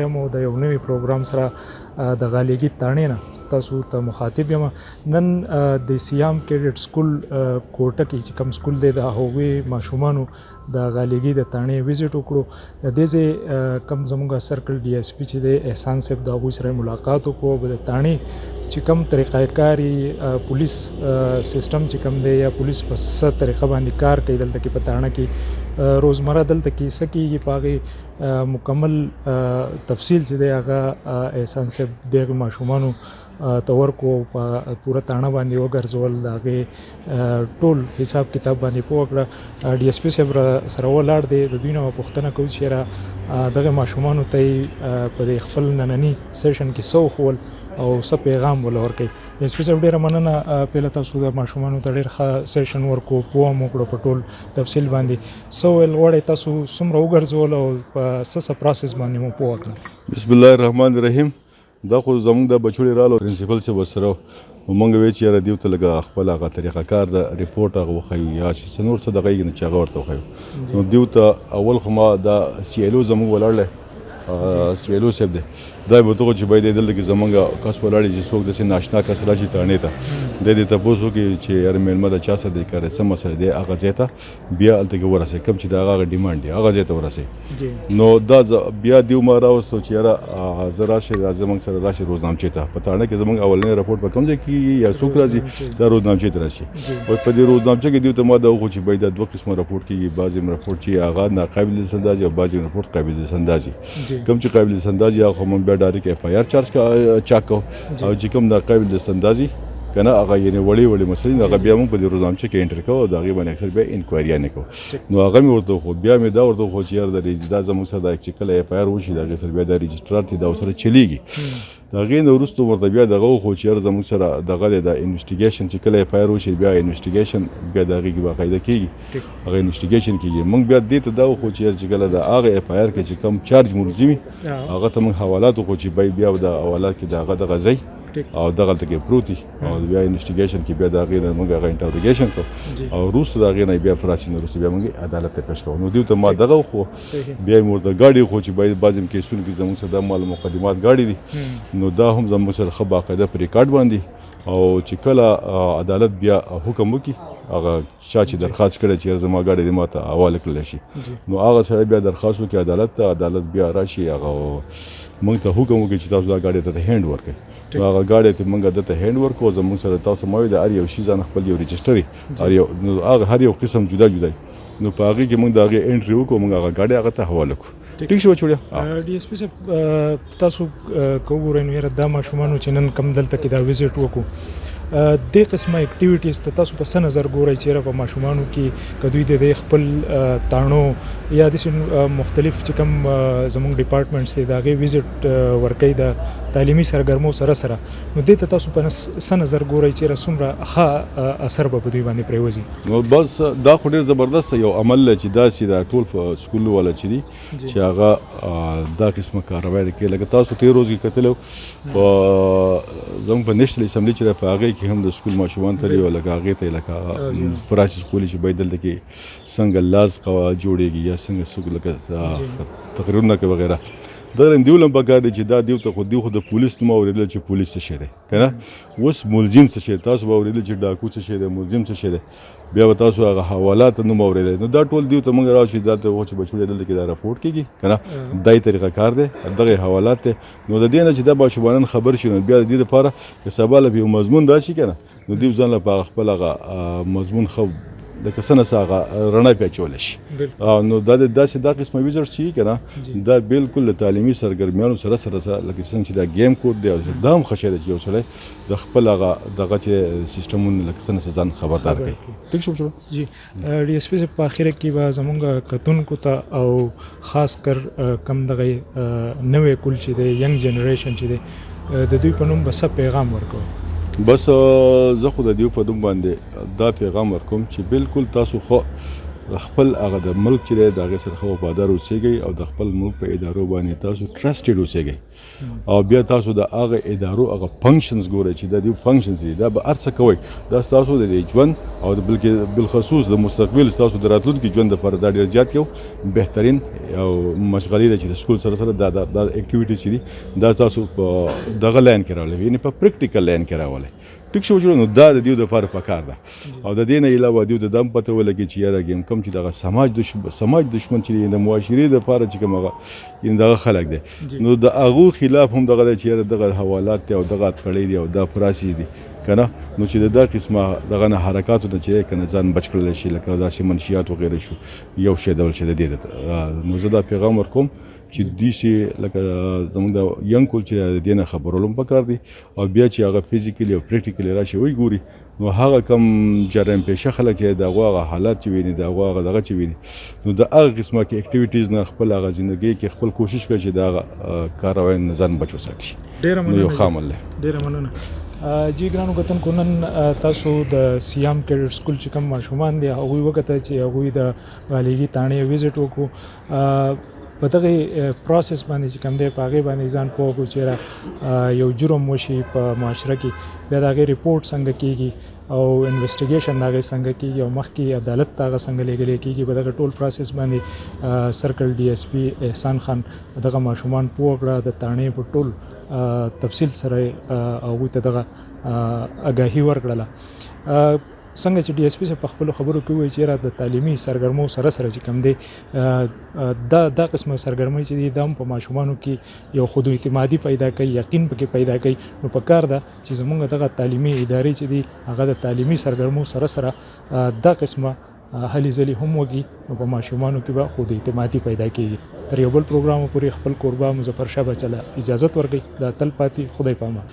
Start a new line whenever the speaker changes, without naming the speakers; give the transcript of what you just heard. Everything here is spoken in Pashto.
یم او د یو نوي پروګرام سره د غالیګي تاڼې نه ستاسو ته مخاطب یم. نن د سیام کیډټ سکول کوټه کې چې کوم سکول دی د هغوی ماشومانو د غالیګي د تاڼې وزټ وکړو. د دې ځای کوم زموږ سرکل ډي اس پي چې دی احسان صاحب د هغوی سره ملاقات وکړو. د تاڼې چې کوم طریقه کاري پولیس سیستم چې کوم دی یا پولیس په څه طریقه باندې کار کوي دلته کې په تاڼه کې روزمره دلته کې څه کېږي په هغې مکمل تفصیل چې دی هغه احسان صاحب دغې ماشومانو ته ورکړو په پوره تاڼه باندې وګرځول د هغې ټول حساب کتاب باندې پوه کړه. ډي اس پي صاحب سره ولاړ دی د دوی نه پوښتنه کوو چې یاره دغه ماشومانو ته یې په دې خپل ننني سیشن کې څه وښول او څه پیغام ولا ورکوي. ډي اس پي صاحب ډېره مننه. پهله تاسو د ماشومانو ته ډېر ښه سیشن ورکړو پوه مو کړو په ټول تفصیل باندې. څه ویل غواړئ تاسو څومره وګرځول او په څه پروسس باندې مو پوه کړل؟
بسم الله الرحمن الرحیم. دا خو زموږ د بچوړي رالو پرنسپل صاحب سره موږ وی چې یاره دیو ته لږه خپل هغه طریقه کار د ریپورټ هغه وښیو یا چې څه نور څه دغه یې چې هغه ورته وښیو. نو دیو ته اول خو ما دا سی ایل او زموږ ولاړلی سی ایل او صاحب دی دا به ته چې باید دلته کې زمونږ کس ولاړ چې څوک داسې ناشنا کس راشي تاڼې ته دی دې تپوس وکړي چې یاره میلمه د چا سره دی کار څه مسله دی هغه ځای ته بیا هلته کې ورسوي کوم چې د هغه ډیمانډ دی هغه ځای ته ورسوي. نو دا بیا دیو ما راوستو چې یاره زه راشئ زموږ سره راشئ روزنامچې ته په تاڼه کې زموږ اولنی رپورټ په کوم ځای کې یا څوک راځي دا روزنامچې ته راشي. او په دې روزنامچه کې دیو ته ما دا وښود چې باید دا دوه قسمه رپورټ کېږي. بعضې رپورټ چې هغه ناقابل دستاندازي او بعضې رپورټ قابل دستاندازي. کوم چې قابل دستاندازي هغه خو موږ بیا ډایرکټ اف آی آر چارج چاک کو او چې کوم ناقابل دستاندازي کنه هغه یعنې وړې مسلې هغه بیا موږ په دې روزنامچه کې انټر کوو او د هغې باندې اکثر بیا انکوایریانې کوو. نو هغه مې ورته وښود. بیا مې دا ورته وښود چې یاره دا زموږ سره دا چې کله اف آی آر وشي د هغې سره بیا دا رجسټرار دی دا ورسره چلیږي. د هغې نه وروسته ورته بیا دغه وښود چې یاره زموږ سره دغه دی د انویسټیګیشن چې کله اف آی آر وشي بیا انویسټیګیشن بیا د هغې کې باقاعده کېږي هغه انویسټیګیشن کېږي. موږ بیا دې ته دا وښود چې یاره چې کله د هغه اف آی آر کې چې کوم چارج ملزمي هغه ته موږ حوالات وښود چې باید بیا د حوالات کې د هغه دغه ځای او دغلته کې پروت دي او بیا انویسټیګیشن کې بیا د هغې نه موږ هغه انټروګیشن کوو او وروسته د هغې نه بیا فراسي نه وروسته بیا موږ عدالت ته پیش کوو. نو دیو ته ما دغه وښود بیا یې مې ورته ګاډي وښود چې باید بعضې کیسونو کې زموږ سره دا مال مقدمات ګاډي دي نو دا هم زموږ سره ښه باقاعده په ریکارډ باندې او چې کله عدالت بیا حکم وکړي هغه چا چې درخواست کړی چې زما ګاډی دې ما ته حواله کړلی شي نو هغه سړی بیا درخواست وکړي عدالت ته عدالت بیا راشي هغه موږ ته حکم وکړي چې تاسو دا ګاډی ته هینډ ورکړئ. نو هغه ګاډی ته موږ دته هینډ ورکړو زموږ سره تاسو ما وایي د هر یو شي ځان خپل یو رجسټري هر یو قسم جدا جدا نو په هغې کې موږ د هغې انټري وکړو موږ هغه ګاډی هغه ته حواله کړو. ټیک شو چوړیا
ډي اس پي صاحب تاسو کو ګورئ نو یاره دا ماشومانو چې نن کم دلته کې دا وزټ وکړو دې قسمه اکټیویټیز ته تاسو په څه نظر ګورئ چې یاره په ماشومانو کې که دوی د خپل تاڼو یا داسې مختلف چې کوم زموږ ډپارټمنټس دی د هغې وزټ ورکوي د تعلیمي سرګرمو سره سره نو دې ته تاسو په څه نظر ګورئ چې یاره څومره ښه اثر به په دوی باندې پرېوځي؟
نو بس دا خو ډېر زبردست یو عمل دی چې داسې د ټول سکول والا چې دي چې هغه دا قسمه کاروای کوي. لکه تاسو تېر ورځ کې کتلی په زموږ په نیشنل اسمبلي چې ده په هغې کې هم د سکول ماشومان ته یو لکه هغې ته یې لکه پراسس کولی چې باید دلته کې څنګه لاس جوړېږي یا څنګه څوک لکه تقریرونه کوي وغیره دغه دیو لم پکار دی چې دا دیو ته خو دیو خو د پولیس نوم اورېدل چې پولیس څه شی دی که نه اوس ملزم څه شی تاسو به اورېدل چې ډاکو څه شی دی ملزم څه شی دی بیا به تاسو هغه حوالات نوم اورېدل نو دا ټول دیو ته موږ راو چې دا ته چې بچوړی دلته کې دا رپورټ کېږي که نه دای طریقه کار دی دغه حوالات دی نو د دې نه چې دا ماشومان خبر شي نو بیا د دې لپاره که سبا له یو مضمون راشي که نه نو دیو ځان له په خپل هغه مضمون ښه لکه څه نه څه هغه رڼا پې اچولی شي نو دا داسې دا قسمه ویزټ چې که نه دا بالکل د تعلیمي سرګرمیانو سره لکه څنګه چې دا گیم کوډ دی دا هم ښه شی دی چې یو سړی د خپل هغه دغه چې سیسټمونه لکه څه نه څه ځان خبردار کوي. ټیک شو
جی ډي اس پي صاحب په اخره کې به زموږ کتونکو ته او خاص کر کم دغه نوی کول چې دی ینګ جنریشن چې دی د دوی په نوم به څه پیغام ورکوئ؟
بس زه خو د دیو په نوم باندې دا پیغام ورکوم چې بالکل تاسو خو خپل هغه د ملک چې دی د هغې سره ښه وفادار اوسېږئ او د خپل ملک په ادارو باندې تاسو ټرسټډ اوسېږئ او بیا تاسو د هغه ادارو هغه فنکشنز ګورئ چې دا دیو فنکشنز دي دا به هر څه کوئ دا ستاسو د ژوند او بلکې بالخصوص د مستقبل ستاسو د راتلونکي ژوند لپاره دا ډېر زیات یو بهترین او مشغلې ده چې د سکول سره سره دا اکټیویټي چې دي دا تاسو په دغه لاین کې راولئ یعنې په پریکټیکل لاین کې راولئ ټیک شو نو دا د دیو دپاره پکار ده او د دې نه علاوه دیو ته دا هم پته ولګي چې یاره ګیم کوم چې دغه سماج دشمن چې دی د معاشرې دپاره چې کوم هغه دغه خلک دی نو د هغو خلاف هم دغه دی چې یاره دغه حوالات دی او دغه اتکړۍ دی او دا پراسې دي که نه نو چې د دا قسمه دغه نه حرکاتو نه چې که نه ځان بچ کړلی شي لکه داسې منشیات وغیره شو یو شی ډول چې د دې نو زه دا پیغام ورکوم چې داسې لکه زموږ د ینګ کول چې د دې نه خبرول هم پکار دي او بیا چې هغه فزیکلي او پریکټیکلي راشي وګوري نو هغه کم جرم پیشه خلک چې د هغه حالات چې ویني د هغه دغه چې ویني نو د هغه قسمه کې اکټیویټیز نه خپل هغه زندګۍ کې خپل کوشش کوي چې د هغه کاروای نه ځان بچ وساتي
ډېره
نو یو
مننه
ښه عمل دی
ډېره مننه جی ګرانو کتونکو نن تاسو د سیام کیډټ سکول چې کوم ماشومان دي هغوی وکتل چې هغوی د غالیګي تاڼې ویزټ وکړو په دغه پروسس باندې چې کوم دی په هغې باندې ځان پوه کړو چې یو جرم وشي په معاشره کې بیا د هغې ریپورټ څنګه کیږي او انویسټیګیشن د هغې څنګه کیږي او مخکې عدالت ته هغه څنګه لیږلی کیږي په دغه ټول پروسس باندې سرکل ډي اس پي احسان خان دغه ماشومان پوه کړه د تاڼې په ټول تفصیل سره هغوی ته دغه اګاهي ورکړله څنګه چې ډي اس پي په خپلو خبرو کې ووایي چې د تعلیمي سرګرمو سره سره چې کوم دی دا قسمه سرګرمۍ چې دي دا هم په ماشومانو کې یو خود اعتمادي پیدا کوي یقین پکې پیدا کوي نو پکار ده چې زموږ دغه تعلیمي ادارې چې دي هغه د تعلیمي سرګرمو سره سره دا قسمه هلې ځلې هم وږي نو په ماشومانو کې به خود اعتمادي پیدا کیږي تر یو بل پروګرام پورې خپل کوربه مظفر شاه بچله اجازت ورکوي دا تل پاتې خدای پامان